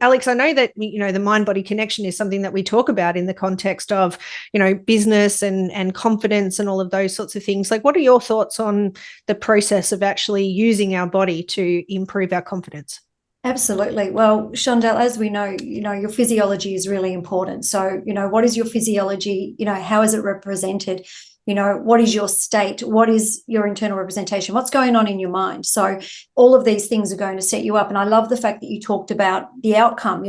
Alex, I know that, the mind-body connection is something that we talk about in the context of, business and confidence and all of those sorts of things. Like, what are your thoughts on the process of actually using our body to improve our confidence? Absolutely. Well, Shondell, as we know, your physiology is really important. So, what is your physiology? How is it represented? What is your state? What is your internal representation? What's going on in your mind? So all of these things are going to set you up. And I love the fact that you talked about the outcome,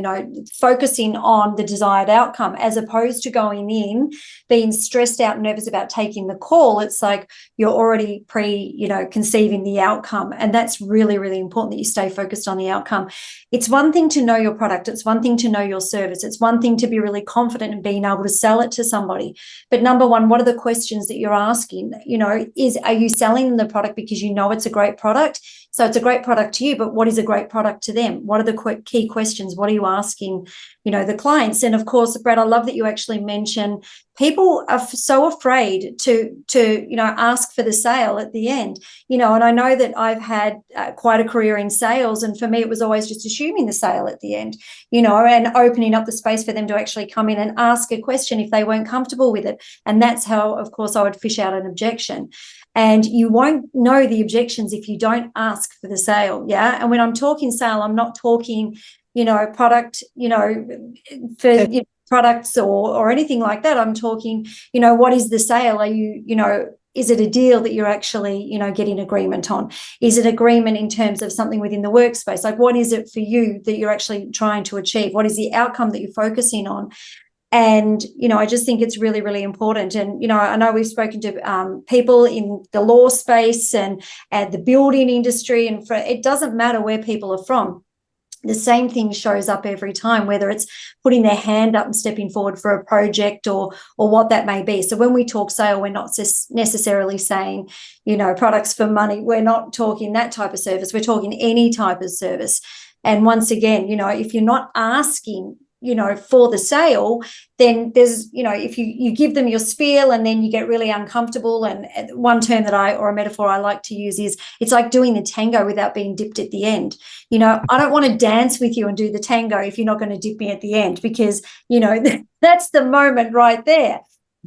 focusing on the desired outcome as opposed to going in, being stressed out and nervous about taking the call. It's like you're already conceiving the outcome. And that's really, really important that you stay focused on the outcome. It's one thing to know your product. It's one thing to know your service. It's one thing to be really confident in being able to sell it to somebody. But number one, what are the questions that you're asking? Are you selling the product because you know it's a great product? So it's a great product to you, but what is a great product to them? What are the key questions? What are you asking, the clients? And of course, Brad, I love that you actually mention people are so afraid to ask for the sale at the end, and I know that I've had quite a career in sales, and for me, it was always just assuming the sale at the end, and opening up the space for them to actually come in and ask a question if they weren't comfortable with it. And that's how, of course, I would fish out an objection. And you won't know the objections if you don't ask for the sale. Yeah. And when I'm talking sale, I'm not talking, product, for products or anything like that. I'm talking, what is the sale? Are you, is it a deal that you're actually, getting agreement on? Is it agreement in terms of something within the workspace? Like, what is it for you that you're actually trying to achieve? What is the outcome that you're focusing on? And, I just think it's really, really important. And, I know we've spoken to people in the law space and the building industry, and it doesn't matter where people are from. The same thing shows up every time, whether it's putting their hand up and stepping forward for a project or what that may be. So when we talk sale, we're not necessarily saying, products for money. We're not talking that type of service. We're talking any type of service. And once again, if you're not asking, for the sale, then there's, if you give them your spiel and then you get really uncomfortable. And one term or a metaphor I like to use is it's like doing the tango without being dipped at the end. I don't want to dance with you and do the tango if you're not going to dip me at the end, because, that's the moment right there.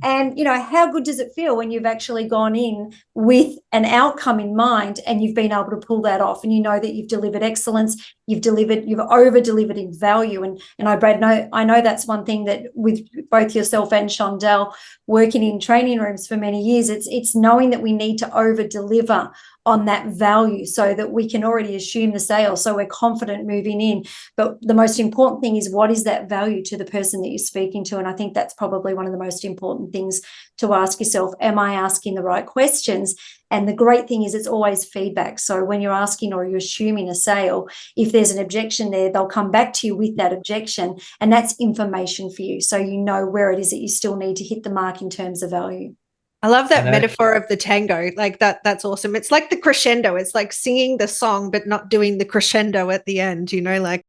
And, how good does it feel when you've actually gone in with an outcome in mind and you've been able to pull that off, and you know that you've delivered excellence, you've over-delivered in value. And Brad, I know that's one thing that with both yourself and Shondell working in training rooms for many years, it's knowing that we need to over-deliver on that value so that we can already assume the sale, so we're confident moving in. But the most important thing is, what is that value to the person that you're speaking to? And I think that's probably one of the most important things to ask yourself. Am I asking the right questions? And the great thing is it's always feedback. So when you're asking or you're assuming a sale, if there's an objection there, they'll come back to you with that objection, and that's information for you, so you know where it is that you still need to hit the mark in terms of value. I love that metaphor of the tango. Like that's awesome. It's like the crescendo. It's like singing the song, but not doing the crescendo at the end, like